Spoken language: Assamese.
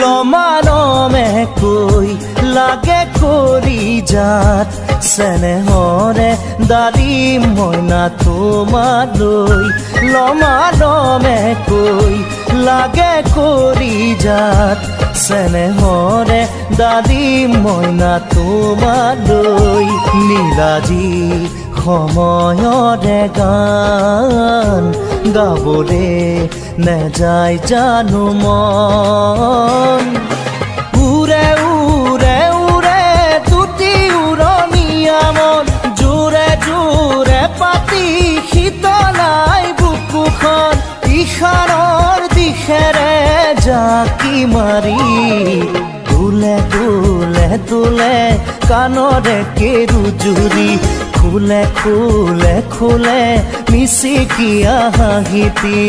লমালমে কৈ লাগে কৰি যাত চেনেহৰে দালি মইনা তোমালৈ লমালমে কৈ লাগে কৰি যাত চেনেহৰে দালি মইনা তোমালৈ নীলাজি সময়ৰে গান গাবলে নেযায় জানো মন উৰে উৰে উৰে তুতি উৰণীয়া মন জোৰে জোৰে পাতি শীতলাই বুকুখন ইশাৰৰ দিশেৰে জাকি মাৰি তোলে তোলে তোলে কাণৰে কেৰু জুৰি খুলে খুলে খুলে মিচিকিয়া হাঁহিতি